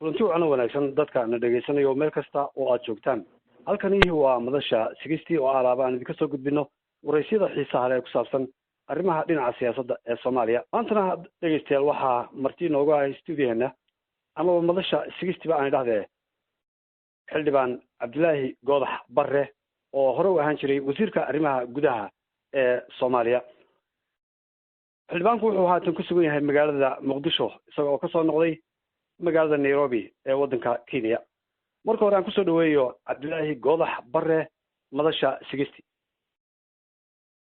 runtii waxaana wanaagsan dadka na dhegaysanayo meel kasta oo aad joogtaan halkani waa madasha 60 oo alaaba aan idinka soo gudbino waraysyada xiisaha leh ku saabsan arrimaha dhinaca siyaasadda ee Soomaaliya maantana dhegaystayaal waxaa marti nooga ah studio-na ama madasha 60 ba aan idhaahdee xildhibaan Cabdilaahi Goodax Barre oo hore u ahaan jiray wasiirka arrimaha gudaha ee Soomaaliya xildhibaanku wuxuu haatan ku sugan yahay magaalada Muqdisho isagoo ka soo noqday magaalada Nairobi ee waddanka Kenya marka hore aan ku soo dhaweeyo Cabdilaahi Goodax Barre madasha 60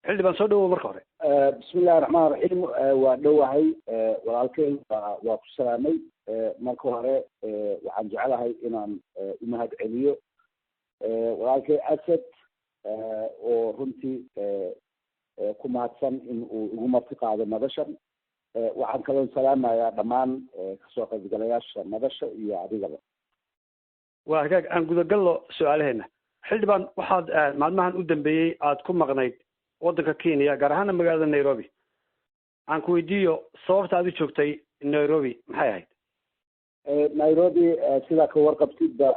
xildhibaan soo dhawow marka hore bismillaahir rahmaanir rahiim waa dhawahay walaalkeen waa ku salaamay marka hore waxaan jeclahay inaan u mahad celiyo walaalkay Asad oo runtii ku mahadsan in uu ugu marti qaado madashan waxaan kaloo salaamayaa dhammaan kasoo qaybgalayaasha madasha iyo adigaba waa hagaag aan gudagalno su-aalaheena xildhibaan waxaad maalmahan u dambeeyey aad ku maqnayd waddanka Kenya gaar ahaan magaalada Nairobi aan ku weydiiyo sababta aad u joogtay Nairobi maxay ahayd Nairobi sida ka warqabtida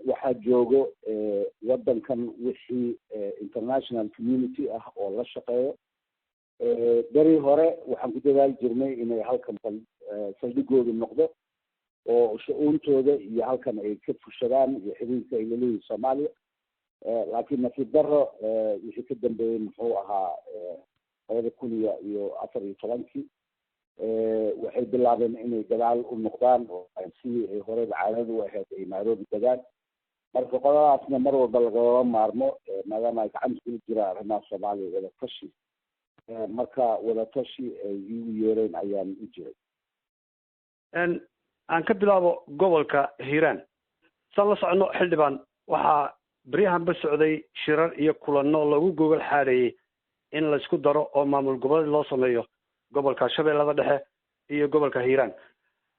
waxaa joogo waddankan wixii international community ah oo la shaqeeyo beri hore waxaan ku dadaali jirnay inay halkan saldhigoodu noqdo oo shu'uuntooda iyo halkan ay ka fushadaan iyo xiriirka ay leeyihiin Soomaaliya laakiin nasiib darro wixii ka dambeeyey muxuu ahaa 2014 waxay bilaabeen inay dagaal u noqdaan oo sidii ay hore caadadu u ahayd ay Nairobi degaan marka qodobadaasna mar walba lagama maarmo maadaama ay gacanta kula jiraan arrimaha Soomaaliya wada tashi marka wada tashi ay igu yeereen ayaan u jiray aan ka bilaabo gobolka Hiiraan san la socono xildhibaan waxaa bariyahan ba socday shirar iyo kulanno lagu gogol xaareeyay in la isku daro oo maamul goboleed loo sameeyo gobolka Shabeellada Dhexe iyo gobolka Hiiraan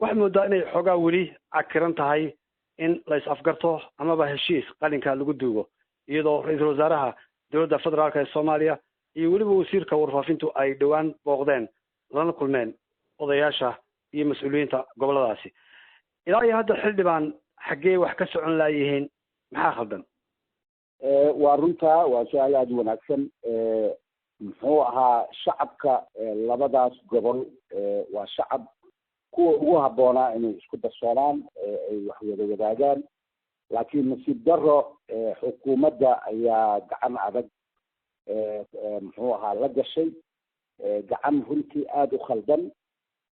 waxa moodaa inay xogaa weli cakiran tahay in la is afgarto amaba heshiis qalinka lagu duugo iyadoo ra'iisul wasaaraha dowladda federaalka ee Soomaaliya iyo weliba wasiirka warfaafintu ay dhawaan booqdeen lana kulmeen odayaasha iyo mas'uuliyiinta goboladaasi ilaa iyo hadda xildhibaan xaggee wax ka socon laayihiin maxaa khaldan waa runtaa waa su-aal aada u wanaagsan muxuu ahaa shacabka labadaas gobol waa shacab kuwa ugu habboonaa inay isku darsoonaan ay wax wada wadaagaan laakiin nasiib darro xukuumadda ayaa gacan adag muxuu ahaa la gashay gacan runtii aada u khaldan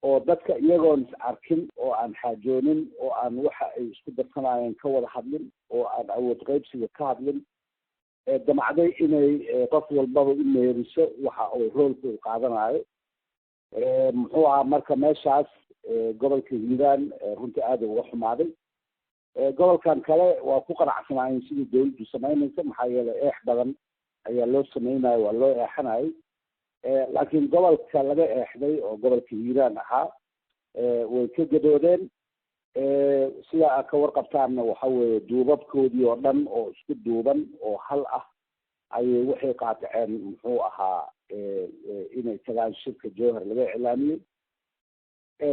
oo dadka iyagoon is arkin oo aan xaajoonin oo aan waxa ay isku darsanayeen ka wada hadlin oo aan awood qaybsiga ka hadlin damacday inay qof walbaba u meeriso waxa uu roolka u qaadanayo muxuu ahaa marka meeshaas gobolka Hiiraan runtii aada uga xumaaday gobolkan kale waa ku qanacsanaayeen sidii dowladdu samaynaysa maxaa yeelay eex badan ayaa loo samaynayo waa loo eexanayo laakiin gobolka laga eexday oo gobolka Hiiraan ahaa way ka gadoodeen sida aad ka warqabtaanna waxa weeye duubabkoodii oo dhan oo isku duuban oo hal ah ayay waxay qaadaceen muxuu ahaa inay tagaan shirka Jowhar laga iclaamiyey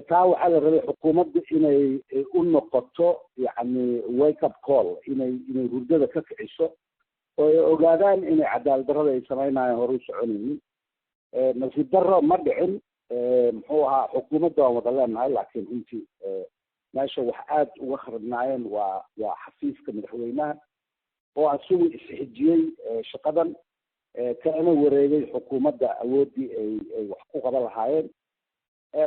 taa waxaa la rabay xukuumadda inay u noqoto yacni wake up call inay hurdada ka kiciso oo ay ogaadaan inay cadaalad darrada ay samaynayaan hore u soconaynin nasiib darro ma dhicin muxuu ahaa xukuumadda waan wada leenahay laakiin runtii meesha wax aada uga kharibnaayeen waa xafiiska madaxweynaha oo asigu isxijiyey shaqadan kana wareegay xukuumadda awooddii ay wax ku qaban lahaayeen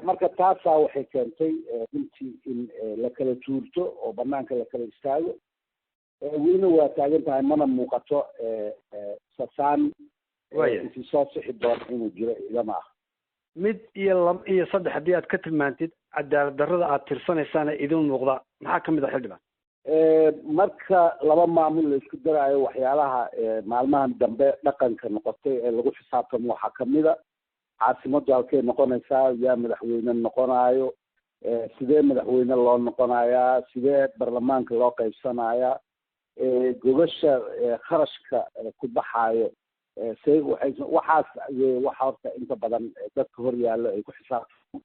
marka taasaa waxay keentay runtii in la kala tuurto oo banaanka la kala istaago welina waa taagan tahay mana muuqato sasaan intii soo sixi doona inuu jiro igama ah mid iyo laba iyo saddex haddii aad ka tilmaantid cadaalad darrada aad tirsanaysaana idin muuqda maxaa ka mid ah xildhibaan marka laba maamul la isku daraayo waxyaalaha maalmahan dambe dhaqanka noqotay ee lagu xisaabtamo waxaa kamid a caasimaddu halkay noqonaysaa yaa madaxweyne noqonayo sidee madaxweyne loo noqonayaa sidee baarlamaanka loo qaybsanayaa gobasha kharashka ku baxaayo waxaas waxa horta inta badan dadka hor yaallo ay ku xisaabtamo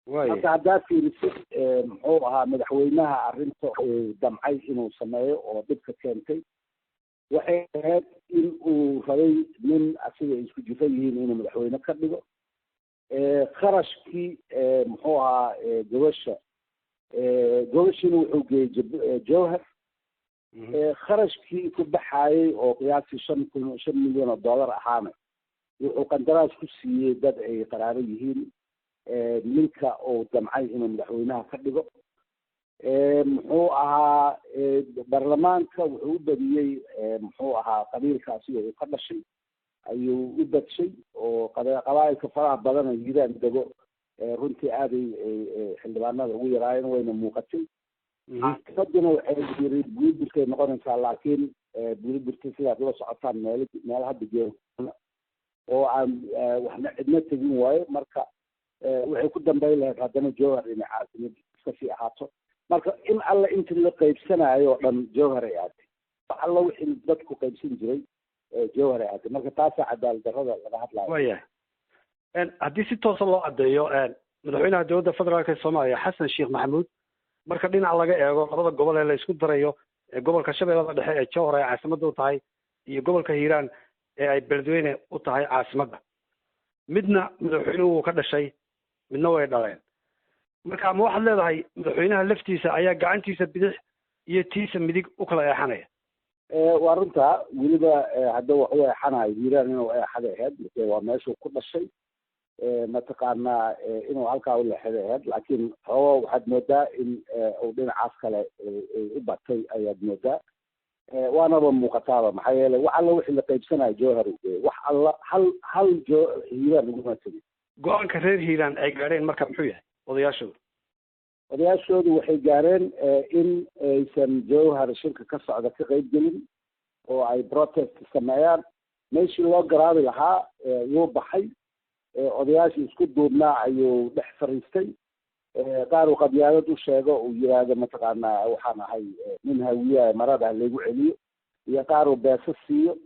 marka haddaa fiirisid muxuu ahaa madaxweynaha arrinta uu damcay inuu sameeyo oo dhibka keentay waxay ahayd in uu rabay nin asiga ay isku jifa yihiin inuu madaxweyne ka dhigo kharashkii muxuu ahaa gobashina wuxuu geeyey jowhar kharashkii ku baxaayay oo qiyaastii 5 milyan oo dollar ahaana wuxuu qandaraas ku siiyey dad ay qaraaro yihiin ninka uu damcay inuu madaxweynaha ka dhigo muxuu ahaa baarlamaanka wuxuu u badiyey muxuu ahaa qabiilkaasi uu ka dhashay ayuu u badshay oo qabaa'ilka faraha badan oo hiiraan dego runtii aaday xildhibaanada ugu yaraayeen wayna muuqatay caafimadduna waxay yiri buudirkay noqonaysaa laakiin buudirka sidaad ula socotaan meel hadda jeedo oo aan waxna cidna tegin waayo marka waxay ku dambayn lahayd haddana jowhar inay caasimad iska sii ahaato marka in alla intii la qaybsanayo oo dhan jowhar ay aatay wax alla wixii dadku qaybsan jiray jowhar ay aatay marka taasaa cadaalad darrada laga hadlayo waayahay haddii si toosa loo caddeeyo madaxweynaha dowladda federaalka soomaaliya xasan sheekh maxamuud marka dhinac laga eego labada gobol ee la isku darayo gobolka shabeellada dhexe ee jowhar ay caasimadda u tahay iyo gobolka hiiraan ee ay beledweyne u tahay caasimadda midna madaxweynuhu uu ka dhashay midna way dhaleen marka ma waxaad leedahay madaxweynaha laftiisa ayaa gacantiisa bidix iyo tiisa midig u kala eexanaya waa runtaa weliba hadda wax u eexanayo hiiraan inuu eexaday ahayd waa meeshuu ku dhashay mataqaanaa inuu halkaa u leexaday ahayd laakiin xoogo waxaad moodaa in uu dhinacaas kale u batay ayaad moodaa waanaba muuqataaba maxaa yeelay wax alla wixii la qaybsanayo jowhar wax alla hal hiiraan uguma tegin go-aanka reer hiiraan ay gaadheen marka muxuu yahay odayaashoodu waxay gaareen in aysan jowhar shirka ka socda ka qayb gelin oo ay protest sameeyaan meeshii loo garaabi lahaa wuu baxay odayaashii isku duubnaa ayuu dhex fariistay qaar uu qabyaalad u sheego uu yiraahdo mataqaanaa waxaan ahay nin hawiyaha marada laygu celiyo iyo qaar uu beeso siiyo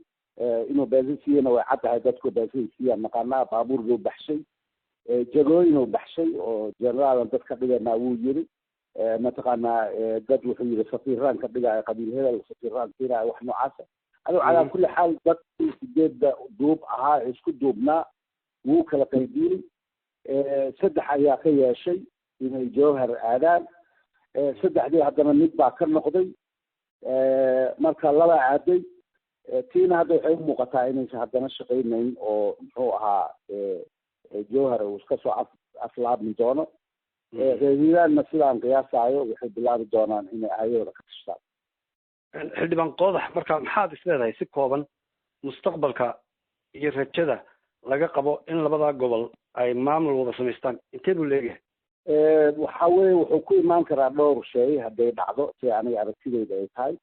inuu beeso siiyona way cad tahay dadku beesay siiyaan naqaanaa baabuurkuu baxshay jagooyin uu baxshay oo generaalan dad ka dhiganaa wuu yiri mataqaanaa dad wuxuu yiri safiiraan ka dhigaayo qabiil hebel safiiraan siinaayo wax noocaasa aduu calaa kulli xaal dadkii 8 duub ahaa isku duubnaa wuu kala qaybiyey 3 ayaa ka yeeshay inay jowhar aadaan 3dii haddana mid baa ka noqday marka laba aaday tiina hadda waxay u muuqataa inaysan haddana shaqaynayn oo muxuu ahaa jowhar uu iska soo aflaabmi doono reer hiiraanna sidaan qiyaasaayo waxay bilaabi doonaan inay aayadooda ka tashtaan xildhibaan qoodax marka maxaad isleedahay si kooban mustaqbalka iyo rajada laga qabo in labada gobol ay maamul wada samaystaan intee buu leeyahay waxa weeye wuxuu ku imaan karaa dhowr shay hadday dhacdo si aniga aragtidayda ay tahay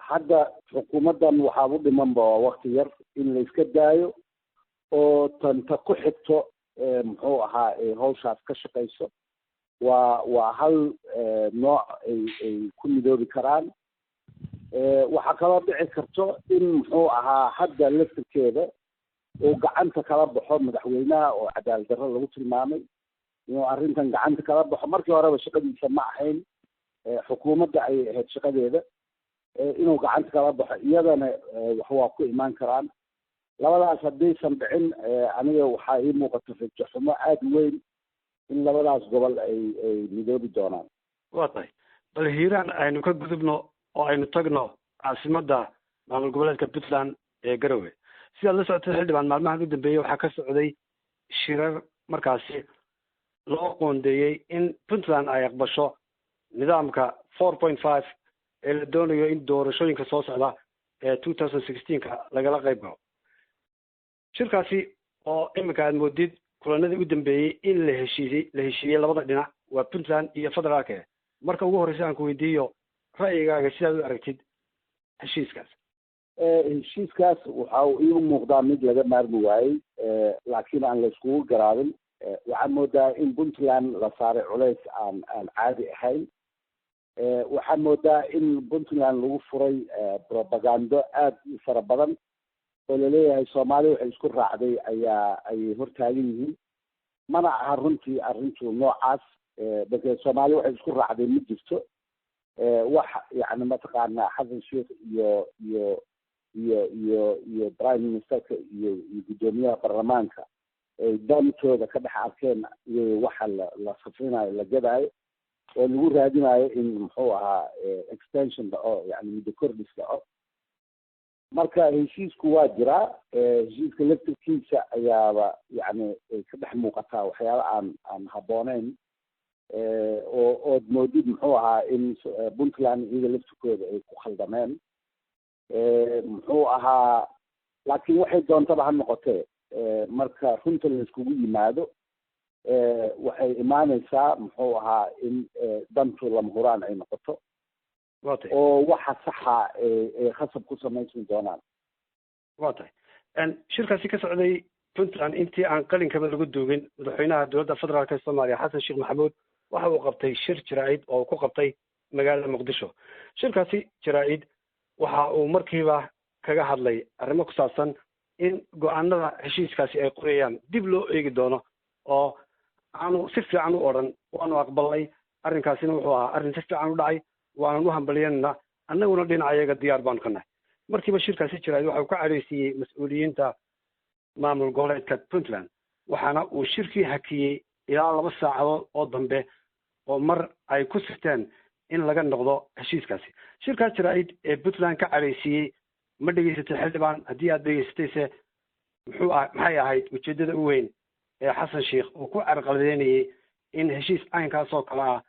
hadda xukuumaddan waxaa u dhimanba waa wakti yar in la iska daayo oo tanta ku xigto muxuu ahaa hawshaas ka shaqayso waa hal nooc ay ku midoobi karaan waxaa kaloo dhici karto in muxuu ahaa hadda laftirkeeda uu gacanta kala baxo madaxweynaha oo cadaalad darro lagu tilmaamay inuu arrintan gacanta kala baxo markii horeba shaqadiisa ma ahayn xukuumadda ay ahayd shaqadeeda inuu gacanta kala baxo iyadana wax waa ku imaan karaan labadaas haddaysan dhicin aniga waxaa ii muuqato rajo xumo aada weyn in labadaas gobol ay midoobi doonaan waa tahay bal hiiraan aynu ka gudubno oo aynu tagno caasimadda maamul goboleedka puntland ee garowe sidaad la socotay xildhibaan maalmahan u dambeeyey waxaa ka socday shirar markaasi loo qoondeeyey in puntland ay aqbasho nidaamka 4.5 ee la doonayo in doorashooyinka soo socda ee 2016 lagala qayb galo shirkaasi oo iminka aad moodid kulanadii u dambeeyey in la heshiiyey labada dhinac waa puntland iyo federaalka marka ugu horreysa aan ku weydiiyo ra'yigaaga sidaad u aragtid heshiiskaas heshiiskaas waxa uu iigu muuqdaa mid laga maarmi waayey laakiin aan la iskugu garaabin waxaan moodaa in puntland la saaray culays aan caadi ahayn waxaan moodaa in puntland lagu furay propagando aada u fara badan oo laleeyahay soomaali waxay isku raacday ayay hortaagan yihiin mana aha runtii arrintu noocaas dadka Soomaali waxay isku raacday ma jirto wax yani mataqaanaa xasan sheekh iyo prime ministerka iyo gudoomiyaha baarlamaanka ay dantooda ka dhex arkeen iyo waxa la safrinayo la gadaayo oo lagu raadinayo in muxuu ahaa extension oo yani muddo kordhis dhaco marka heshiisku waa jiraa heshiiska laftirkiisa ayaaba yani ka dhex muuqataa waxyaaba aan habbooneyn ood moodid muxuu ahaa in puntland iyada laftirkooda ay ku khaldameen muxuu ahaa laakiin waxay doontaba ha noqotee marka runta la iskugu yimaado waxay imaanaysaa muxuu ahaa in dantu lama huraan ay noqoto oo waxa saxa ay khasab ku samaysan doonaan waa tahay shirkaasi ka socday puntland intii aan qalinkaba lagu duugin madaxweynaha dowladda federaalk ee soomaaliya xasan sheekh maxamuud waxa uu qabtay shir jaraa'id oo ku qabtay magaalada muqdisho shirkaasi jaraa'id waxa uu markiiba kaga hadlay arrimo ku saabsan in go-aanada heshiiskaasi ay qorayaan dib loo eegi doono oo aanu si fiican u odhan waanu aqbalnay arrinkaasina wuxuu ahaa arrin si fiican u dhacay waanan u hambalyanna annaguna dhinacayaga diyaar baanu ka nahay markiiba shirkaasi jaraa'id waxa uu ka cadhaysiiyey mas-uuliyiinta maamul goboleedka puntland waxaana uu shirkii hakiyey ilaa 2 saacadood oo dambe oo mar ay ku sirteen in laga noqdo heshiiskaasi shirkaas jaraa'id ee puntland ka cadhaysiiyey ma dhegaysatay xildhibaan haddii aad dhegaysatayse maxay ahayd ujeeddada u weyn ee xasan sheekh uu ku carqaladeynayey in heshiis caynkaas oo kale ah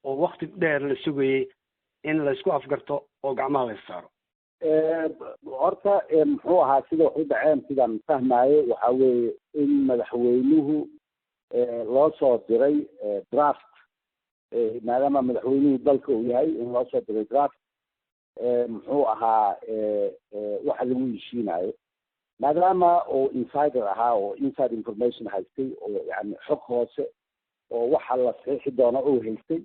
oo wakti dheer la sugayey in laysku afgarto oo gacmaha la issaaro horta muxuu ahaa sida wax u dhaceen sidaan fahmaayo waxa weeye in madaxweynuhu loo soo diray draft maadaama madaxweynuhu dalka uu yahay in loo soo diray draft muxuu ahaa waxa lagu heshiinayo maadaama oo insider ahaa oo inside information haystay oo yani xog hoose oo waxa la saxiixi doono uu haystay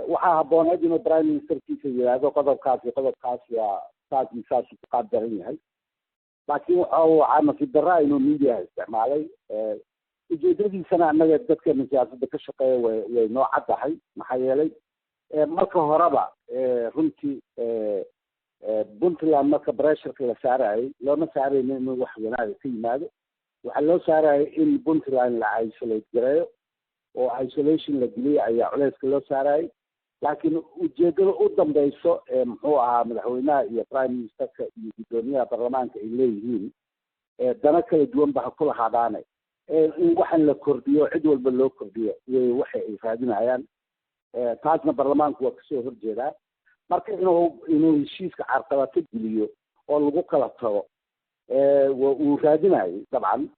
waxaa habbooneed inuu prime ministerkiisa yidhaahdo qodobkaas iyo qodobkaas waa saas iyo saas ku qaab daran yahay laakiin waxaa nasiib darraa inuu mediaha isticmaalay ujeedadiisana annaga dadkeena siyaasadda ka shaqeeya way noo caddahay maxaa yeelay marka horeba runtii puntland marka bressurka la saarayay looma saarayno inuu wax wanaaga ka yimaado waxaa loo saarayay in puntland la isolate gareeyo oo isolation la geliyay ayaa culeyska loo saarayay laakiin ujeedada u dambeyso muxuu ahaa madaxweynaha iyo prime ministerka iyo gudoomiyaha baarlamaanka ay leeyihiin dana kala duwan ba ha ku lahaadaane in waxan la kordhiyo cid walba loo kordhiyo way waxa ay raadinayaan taasna baarlamaanku waa kasoo horjeedaa marka inuu heshiiska carqalato geliyo oo lagu kala tago uu raadinayo dabcan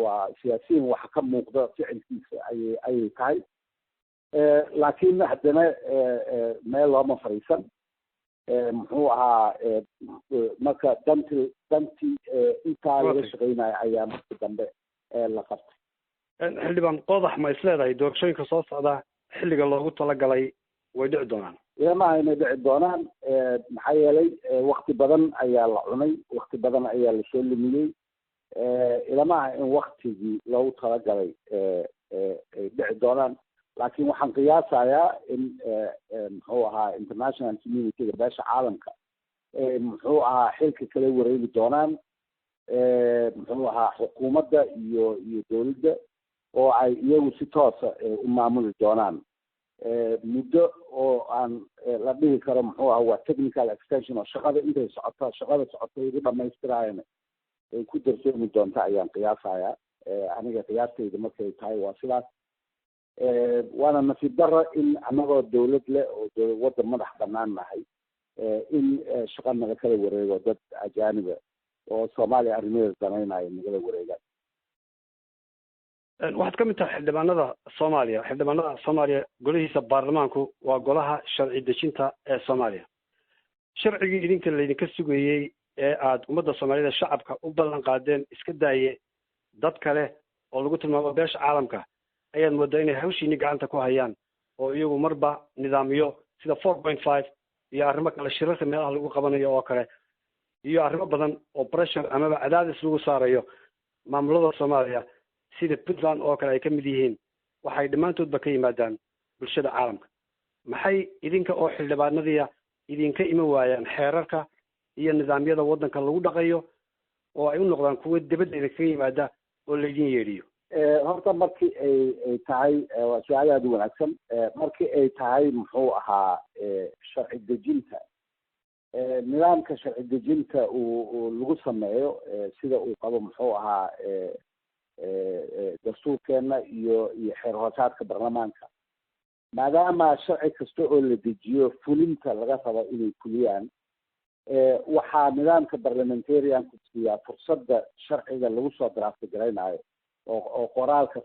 waa siyaasiyiin waxa ka muuqda ficilkiisa ayay tahay laakiin haddana meel looma fariisan muxuu ahaa marka dantii intaa laga shaqeynayo ayaa marka dambe la qabtay xildhibaan qodax ma isleedahay doorashooyinka soo socda xilliga loogu talagalay way dhici doonaan ilamaha inay dhici doonaan maxaa yeelay wakti badan ayaa la cunay wakti badan ayaa lasoo lumiyey ilamaha in waktigii loogu talagalay ay dhici doonaan laakiin waxaan qiyaasayaa in muxuu ahaa international communityga beesha caalamka muxuu ahaa xilka kala wareegi doonaan muxuu ahaa xukuumadda iyo dowladda oo ay iyagu si toosa u maamuli doonaan muddo oo aan la dhihi karo muxuu ahaa waa technical extension oo shaqada intay shaqada socoto igu dhamaystiraayana ay ku darsoomi doonta ayaan qiyaasayaa aniga qiyaastayda markay tahay waa sidaas waana nasiib darro in annagoo dowlad leh oo waddan madax bannaan nahay in shaqa naga kala wareego dad ajaaniba oo soomaaliya arrimaheeda danaynaya nagala wareegaan waxaad ka mid tahay xildhibaanada soomaaliya golihiisa baarlamaanku waa golaha sharci dejinta ee soomaaliya sharcigii idinka laydinka sugayey ee aada ummadda soomaaliyada shacabka u ballan qaadeen iska daaye dad kale oo lagu tilmaamo beesha caalamka ayaad moodaa inay hawshiini gacanta ku hayaan oo iyagu marba nidaamyo sida 4.5 iyo arrimo kale shirarka meelaha lagu qabanayo oo kale iyo arrimo badan oo pressure amaba cadaadis lagu saarayo maamulada soomaaliya sida puntland oo kale ay ka mid yihiin waxay dhammaantoodba ka yimaadaan bulshada caalamka maxay idinka oo xildhibaanadiia idinka iman waayaan xeerarka iyo nidaamyada waddanka lagu dhaqayo oo ay u noqdaan kuwo dibadda idinkaga yimaada oo laydin yeedhiyo horta markii ay tahay waa su-aal aada u wanaagsan markii ay tahay muxuu ahaa sharci dejinta nidaamka sharci dejinta uu lagu sameeyo sida uu qabo muxuu ahaa dastuurkeena iyo xeer hoosaadka baarlamaanka maadaama sharci kasta oo la dejiyo fulinta laga rabo inay fuliyaan waxaa nidaamka parliamentarianku siiyaa fursadda sharciga lagu soo draafti garaynayo oo qoraalka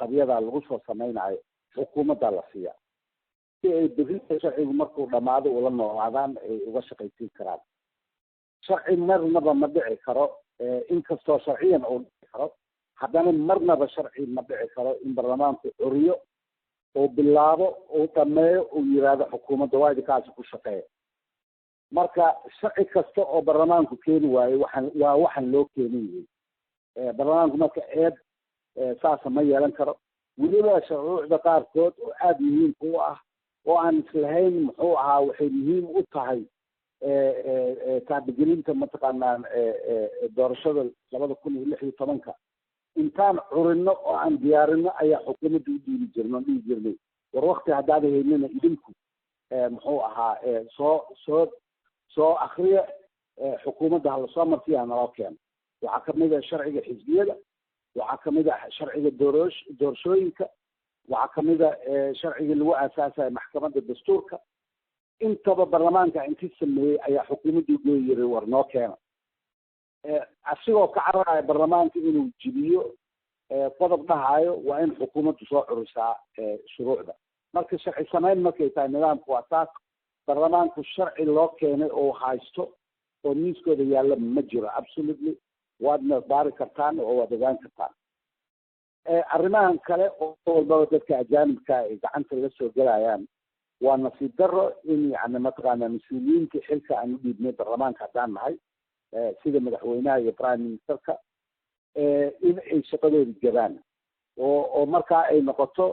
qabyada lagu soo samaynayo xukuumadda la siiya si ay berinta sharcigu markuu dhamaado ula noolaadaan ay uga shaqaysiin karaan sharci marnaba ma dhici karo inkastoo sharciyan uu dhici karo haddana marnaba sharci ma dhici karo in baarlamaanku curiyo oo bilaabo uu dhameeyo uu yiraahdo xukuumadda waa idinkaasi ku shaqeeya marka sharci kasta oo baarlamaanku keeni waayo waxaan loo keenin yihin baarlamaanku marka saasa ma yeelan karo weliba shuruucda qaarkood oo aada muhiimka u ah oo aan islahayn muxuu ahaa waxay muhiim u tahay taabagelinta mataqaanaa doorashada 2016 intaan curino oo aan diyaarino ayaa xukuumadda u dhihi jirnay war wakti haddaad haynina idinku muxuu ahaa soo akriya xukuumadda halasoo marsiya naloo keeno waxaa kamid a sharciga xisbiyada waxaa kamid a sharciga doorashooyinka waxaa kamid a sharciga lagu aasaasayo maxkamadda dastuurka intaba baarlamaanka intii sameeyey ayaa xukuumadda ugoyi yiray war noo keena asigoo ka cararaya baarlamaanka inuu jibiyo qodob dhahayo waa in xukuumaddu soo curisaa shuruucda marka sharci samayn markay tahay nidaamku waa taas baarlamaanku sharci loo keenay oo haysto oo miiskooda yaalla ma jiro absolutely waadna baari kartaan oo waad ogaan kartaan arrimahan kale oo walbaba dadka ajaanibka ay gacanta laga soo gelayaan waa nasiib daro in yani mataqaana mas-uuliyiinta xilka aan u dhiibnay baarlamaanka haddaan nahay sida madaxweynaha iyo prime ministerka in ay shaqadooda jabaan oo markaa ay noqoto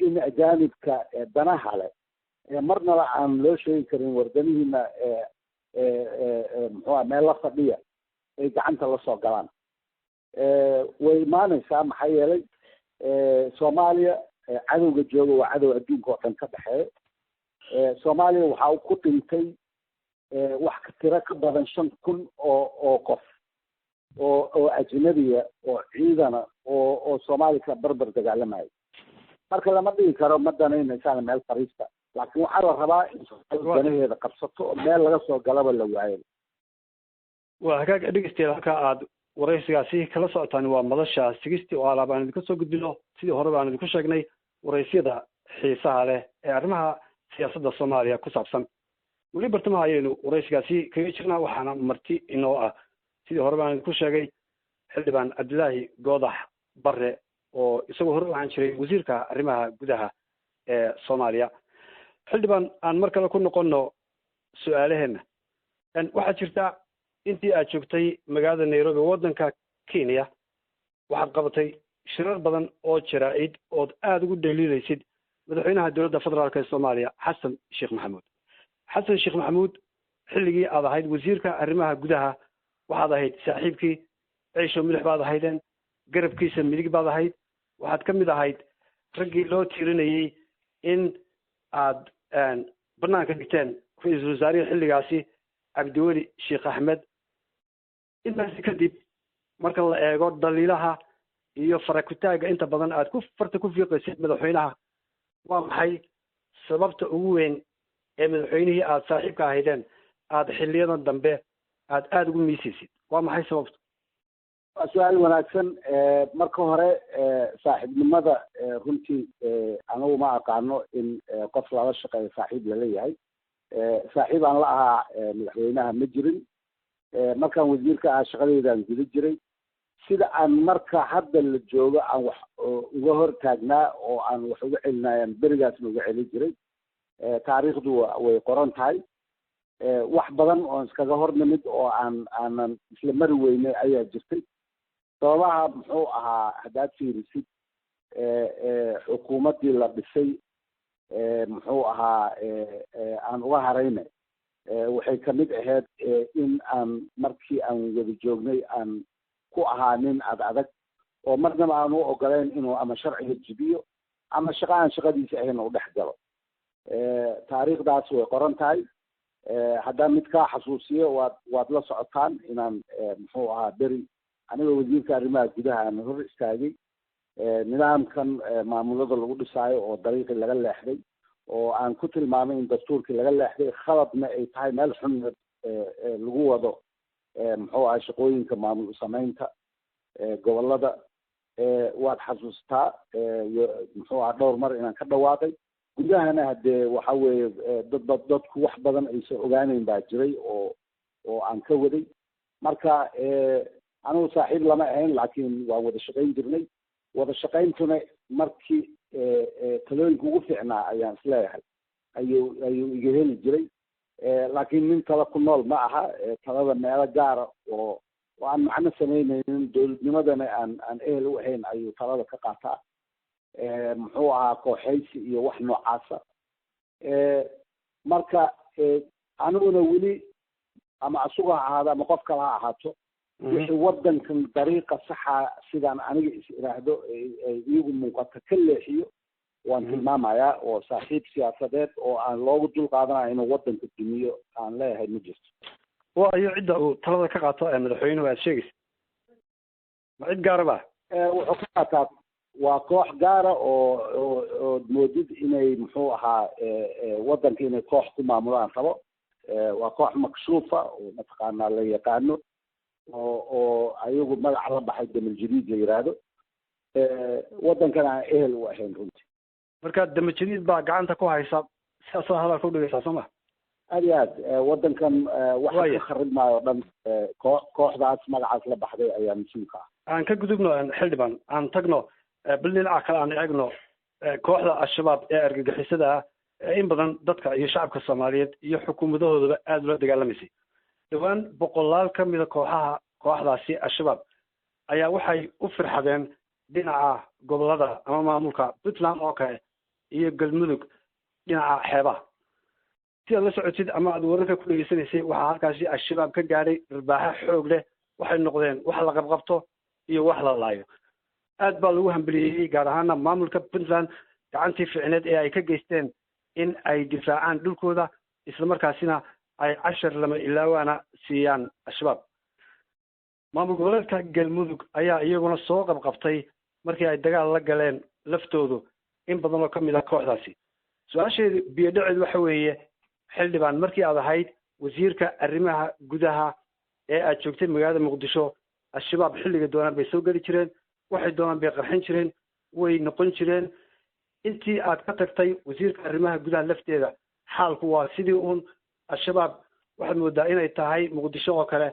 in ajaanibka danaha leh marnaba aan loo sheegi karin wardanihiina muxuua meel la fadhiya ay gacanta la soo galaan way imaanaysaa maxaa yeelay soomaaliya cadowga jooga waa cadow adduunka oo dhan ka dhexeeya soomaaliya waxaa ku dhintay wax ka tiro ka badan 5,000 oo qof oo ajnabiya oo ciidana oo soomaaliya ka barbar dagaalamayo marka lama dhigi karo ma danaynaysaan meel fariista laakiin waxaa la rabaa in danaheeda qabsato oo meel laga soo galaba la waayo waa hagaag dhegeystayaal halkaa aad waraysigaasi kala socotaan waa madasha 60 oo alaab aan idinka soo gudbino sidii hore baan idinku sheegnay waraysyada xiisaha leh ee arrimaha siyaasadda soomaaliya ku saabsan weli bartamaha ayaynu waraysigaasi kaga jirnaa waxaana marti inoo ah sidii hore baan idinku sheegay xildhibaan cabdilaahi goodax barre oo isagoo hore waxaan jiray wasiirka arrimaha gudaha ee soomaaliya xildhibaan aan mar kale ku noqono su-aalaheena waxaa jirta intii aad joogtay magaalada nairobi waddanka kenya waxaad qabatay shirar badan oo jaraa'id ood aada ugu dhaliilaysid madaxweynaha dowladda federaalk ee soomaaliya xasan sheekh maxamuud xilligii aad ahayd wasiirka arrimaha gudaha waxaad ahayd saaxiibkii ciisho milix baad ahaydeen garabkiisa midig baad ahayd waxaad ka mid ahayd raggii loo tiirinayey in aad banaanka dhigteen ra-iisul wasaarihii xilligaasi cabdiweli sheekh axmed intaasi kadib marka la eego dhaliilaha iyo farakutaaga inta badan aad farta ku fiiqaysid madaxweynaha waa maxay sababta ugu weyn ee madaxweynihii aad saaxiibka ahaydeen aad xiliyadan dambe aad aada ugu miisaysid waa maxay sababta waa su-aal wanaagsan marka hore saaxiibnimada runtii anigu ma aqaano in qof lala shaqeeyo saaxiib laleeyahay saaxiib aan la ahaa madaxweynaha ma jirin markaan wasiirka ahaa shaqadeydaan guda jiray sida aan marka hadda la joogo aan wax uga hor taagnaa oo aan wax uga celinayaan berigaasna uga celin jiray taariikhdu way qoran tahay wax badan oo iskaga hor nimid oo aanan isla mari weynay ayaa jirtay sababaha muxuu ahaa haddaad fiirisid xukuumaddii la dhisay muxuu ahaa aan uga harayna waxay kamid ahayd in aan markii aan wada joognay aan ku ahaa nin adag oo marnaba aan u ogolayn inuu ama sharciga jibiyo ama shaqo aan shaqadiisa ahayn u dhex galo taariikhdaas way qoran tahay haddaan mid kaa xasuusiyo waad la socotaan inaan muxuu ahaa beri aniga wasiirka arrimaha gudaha aan hor istaagay nidaamkan maamulada lagu dhisaayo oo dariiqii laga leexday oo aan ku tilmaamay in dastuurkii laga leexday khaladna ay tahay meel xun lagu wado muxuu ahaa shaqooyinka maamul samaynta gobolada waad xasuustaa muxuu ahaa dhowr mar inaan ka dhawaaqay gudahana hadee waxa weeye dadku wax badan aysan ogaaneyn baa jiray oo aan ka waday marka anigu saaxiib lama ahayn laakiin waan wada shaqayn jirnay wada shaqayntuna markii talooyinka ugu fiicnaa ayaan isleeyahay ayuu iga heli jiray laakiin nin tala ku nool ma aha talada meelo gaara oo aan macno samaynaynin dowladnimadana aan ehel u ahayn ayuu talada ka qaataa muxuu ahaa kooxaysi iyo wax noocaasa marka aniguna weli ama asuga ha ahaado ama qof kale ha ahaato wixii wadankan dariiqa saxa sidaan aniga is iraahdo iyagu muuqata ka leexiyo waan tilmaamayaa oo saaxiib siyaasadeed oo aan loogu dul qaadanayo inuu wadanka dumiyo aan leeyahay ma jirto waa ayo cidda uu talada ka qaato madaxweynuhu aad sheegaysa ma cid gaara ba wuxuu ka qaataa waa koox gaara oo moodid inay muxuu ahaa wadanka inay koox ku maamulaan rabo waa koox makshuufa oo mataqaanaa la yaqaano oo ayagu magaca la baxay damal jadiid la yiraahdo wadankana aan ehel u ahayn runtii marka damal jadiid baa gacanta ku haysa sidaasoo hadalka udhigaysaa soo ma aad iyo aad wadankan waxa ka kharibmaayo o dhan kooxdaas magacaas la baxday ayaa mas-uulka ah aan ka gudubno xildhibaan aan tagno bal dhinaca kale aan eegno kooxda al-shabaab ee argagixisada ah in badan dadka iyo shacabka soomaaliyeed iyo xukuumadahoodaba aada ula dagaalamaysay dhawaan boqolaal ka mida kooxdaasi al-shabaab ayaa waxay u firxadeen dhinaca gobolada ama maamulka puntland oo kale iyo galmudug dhinaca xeebaha si aad la socotid ama aad wararka ku dhegeysanaysay waxaa halkaasi al-shabaab ka gaadhay dharbaaxo xoog leh waxay noqdeen wax la qabqabto iyo wax la laayo aad baa lagu hambeliyeyey gaar ahaana maamulka puntland gacantii ficneed ee ay ka geysteen in ay difaacaan dhulkooda islamarkaasina ay cashar lama ilaawaana siiyaan al-shabaab maamul goboleedka galmudug ayaa iyaguna soo qabqabtay markii ay dagaal la galeen laftoodu in badan oo ka mid ah kooxdaasi su-aasheedu biyo dhaceed waxa weeye xildhibaan markii aad ahayd wasiirka arrimaha gudaha ee aad joogtay magaalada muqdisho al-shabaab xilliga doonaan bay soo geli jireen waxay doonaan bay qarxin jireen way noqon jireen intii aad ka tagtay wasiirka arrimaha gudaha lafteeda xaalku waa sidii uun al-shabaab waxaad moodaa inay tahay muqdisho oo kale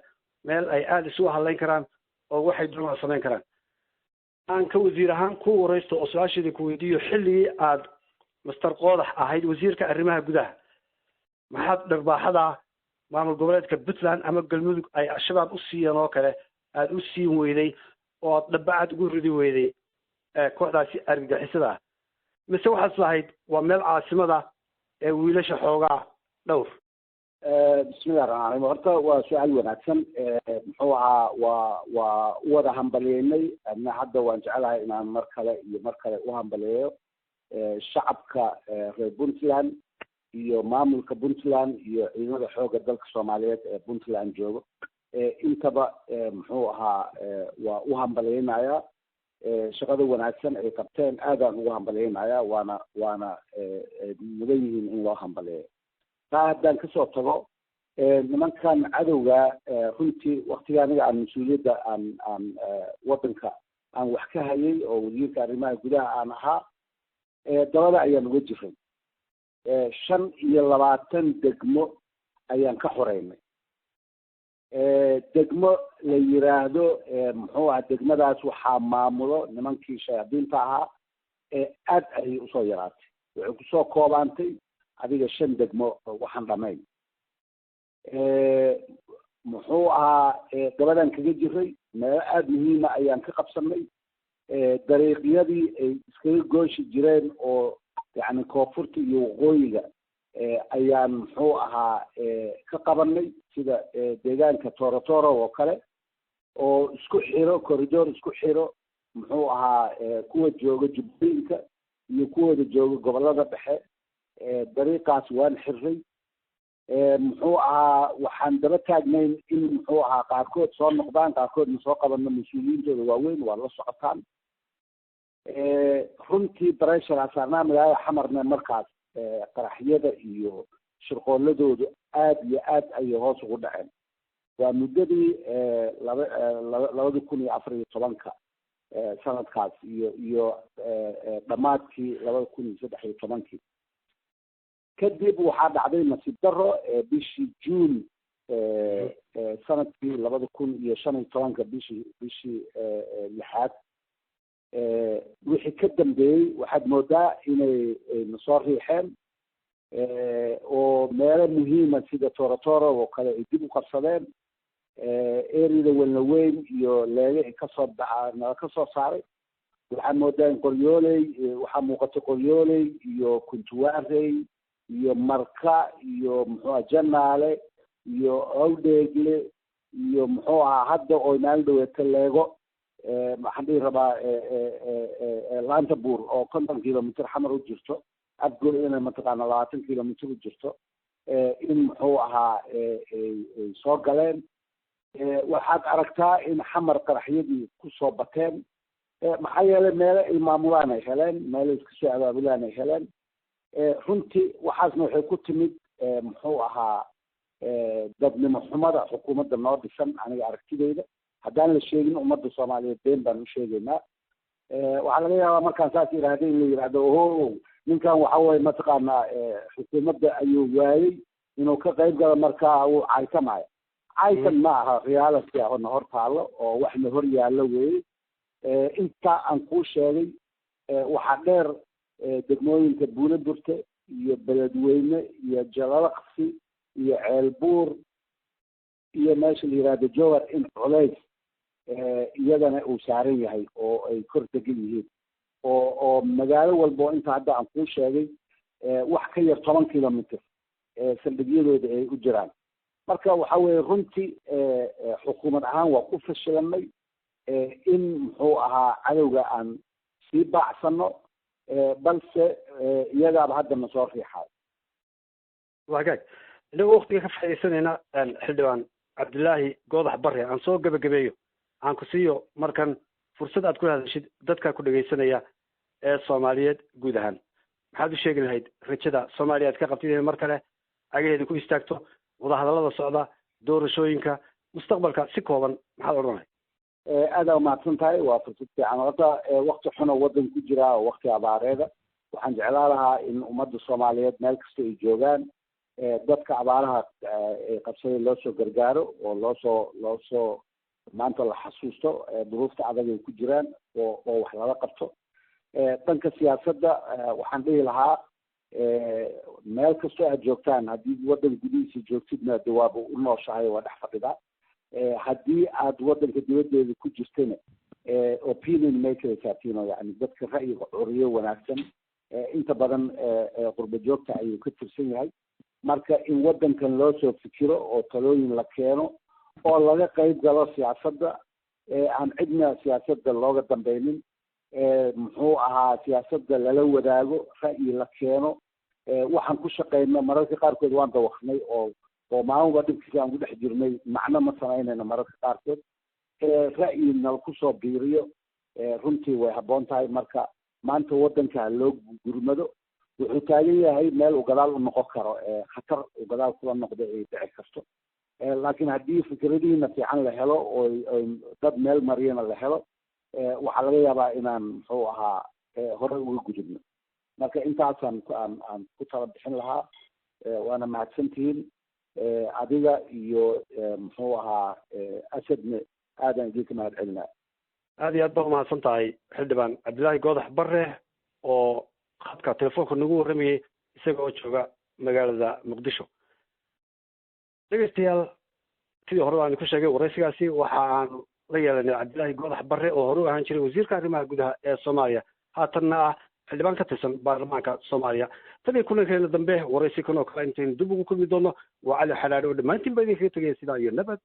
meel ay aada isu hadlayn karaan oo waxay doonaan samayn karaan aan ka wasiir ahaan ku waraysto oo su-aasheedii ku weydiiyo xilligii aad master qoodax ahayd wasiirka arrimaha gudaha maxaad dharbaaxada maamul goboleedka puntland ama galmudug ay al-shabaab u siiyeen oo kale aada u siin weyday oo aad dhabbacad ugu ridi weyday kooxdaasi argagixisada ah mise waxaad lahayd waa meel caasimada ee wiilasha xoogaa dhowr bismillahi raxmaan raxiim horta waa su-aal wanaagsan muxuu ahaa waa u wada hambaliyeynay adna hadda waan jecelahay inaan mar kale iyo mar kale u hambaliyeeyo shacabka reer puntland iyo maamulka puntland iyo ciidamada xooga dalka soomaaliyeed ee puntland joogo intaba muxuu ahaa waa u hambaliyeynayaa shaqada wanaagsan ay qabteen aadaan ugu hambaliyeynayaa waana mudan yihiin in loo hambaliyeeyo taa haddaan kasoo tago nimankan cadowga runtii waktiga aniga aan mas-uuliyadda aan wadanka aan wax ka hayay oo wasiirka arrimaha gudaha aan ahaa dabada ayaan uga jiray 25 degmo ayaan ka xoreynay degmo la yiraahdo muxuu ahaa degmadaas waxaa maamulo nimankii shayaadiinta ahaa aad ayay usoo yaraatay waxay kusoo koobaantay adiga 5 degmo waxaan dhamayn muxuu ahaa gabadan kaga jiray meelo aada muhiima ayaan ka qabsanay dariiqyadii ay iskaga gooshi jireen oo yacni koonfurta iyo waqooyiga ayaan muxuu ahaa ka qabanay sida deegaanka torotoro oo kale oo isku xiro corridor isku xiro muxuu ahaa kuwa jooga jubbooyinka iyo kuwooda jooga gobollada dhexe dariiqaas waan xirray muxuu ahaa waxaan daba taagnayn in muxuu ahaa qaarkood soo noqdaan qaarkoodna soo qabanno mas-uuliyiintooda waaweyn waa la socotaan runtii bareshara saarnaa magaalada xamarne markaas qaraxyada iyo shirqooladoodu aada iyo aad ayay hoos ugu dhaceen waa muddadii 2014 sanadkaas iyo dhammaadkii 2013 kadib waxaa dhacday nasiib daro bishii June sanadkii 2015 bishii lixaad wixii ka dambeeyey waxaad moodaa inay nasoo riixeen oo meelo muhiima sida torotoro oo kale ay dib u qabsadeen erida welnaweyn iyo leege ay kasoo nala kasoo saaray waxaad moodaa in qoryooley waxaa muuqata qoryooley iyo kuntuwaarey iyo marka iyo muxuu janaale iyo awdheegle iyo muxuu ahaa hadda oo maalin dhaweeta leego waxaan dhihi rabaa laanta buur oo 50 kilomitr xamar u jirto abgool inay mataqaana 20 kilomitr u jirto in muxuu ahaa ay soo galeen waxaad aragtaa in xamar qaraxyadii kusoo bateen maxaa yeelay meelo ay maamulaan ay heleen meelo iska soo abaabulaan ay heleen runtii waxaasna waxay ku timid muxuu ahaa dadnimo xumada xukuumadda noo dhisan aniga aragtideyda haddaan la sheegin ummadda soomaaliyeed been baan u sheegaynaa waxaa laga yaabaa markaan saas yidhaahda in la yidhahdo oho ninkan waxa weye mataqaanaa xukuumadda ayuu waayey inuu ka qayb galo markaa uu caytamayo caytan ma aha reality ah oo na hor taalo oo wax na hor yaallo weeye intaa aan kuu sheegay waxaa dheer degmooyinka buule burte iyo beledweyne iyo jalalaqsi iyo ceelbuur iyo meesha la yihahdo jowar in culays iyadana uu saaran yahay oo ay kor degan yihiin oo magaalo walba oo inta hadda aan kuu sheegay wax ka yar 10 kilomitr saldhigyadooda ay u jiraan marka waxa weeye runtii xukuumad ahaan waa ku fashilanay in muxuu ahaa cadowga aan sii baacsano balse iyagaaba hadda na soo riixayo wagaag inagoo waqtiga ka faa'iidaysanayna xildhibaan cabdilaahi goodax barre aan soo gabagabeeyo aan ku siiyo markan fursad aad ku hadashid dadka ku dhagaysanaya ee soomaaliyeed guud ahaan maxaad u sheegi lahayd rajada soomaaliya aad ka qabtid inay mar kale cagaheeda ku istaagto wadahadallada socda doorashooyinka mustaqbalka si kooban maxaad odhan lahayd aada umahadsan tahay waa fursad fiican horta wakti xun oo waddan ku jira oo wakti abaareeda waxaan jeclaan lahaa in ummadda soomaaliyeed meel kasta ay joogaan dadka abaaraha qabsaday loo soo gargaaro oo loosoo maanta la xasuusto duruufta adag ay ku jiraan oo wax lala qabto dhanka siyaasadda waxaan dhihi lahaa meel kastoo aad joogtaan haddii waddan gudihiisa joogtidna de waaba u nooshahay waa dhex fadhidaa haddii aad waddanka dibaddeeda ku jirtana opinion makersaa tiino yani dadka ra'yiga curiyo wanaagsan inta badan qurba joogta ayuu ka tirsan yahay marka in waddankan loo soo fikiro oo talooyin la keeno oo laga qayb galo siyaasadda aan cidna siyaasadda looga dambaynin muxuu ahaa siyaasadda lala wadaago ra'yi la keeno waxaan ku shaqayna mararka qaarkood waan dawaqnay oo maalinba dhibkiisa aan ku dhex jirnay macno ma samaynayna mararka qaarkood ra'yi nal kusoo biiriyo runtii way habboon tahay marka maanta waddanka loo gurmado wuxuu taagan yahay meel uu gadaal u noqon karo khatar uu gadaal kula noqdo ay dhici karto laakiin haddii fikradihiina fiican la helo oo dad meel mariyana la helo waxaa laga yaabaa inaan muxuu ahaa hore uga gudubno marka intaasaan aan ku tala bixin lahaa waana mahadsantihiin adiga iyo muxuu ahaa asadne aadaan idinka mahad celinaa aad iyo aad baa umahadsan tahay xildhibaan cabdilaahi goodax barre oo khadka telefoonka nagu warramayay isaga oo jooga magaalada muqdisho dhegeystayaal sidii hore aan ku sheegay waraysigaasi waxa aan la yeelanay cabdilaahi goodax barre oo hore u ahaan jiray wasiirka arrimaha gudaha ee soomaaliya haatanna ah xildhibaan ka tirsan baarlamaanka soomaaliya tan iyo kulankeena dambe waraysi kan oo kale intaynu dib ugu kulmi doono waa cali xalaadhe oo dhammaantiin ba idinkaga tegaya sidaa iyo nabad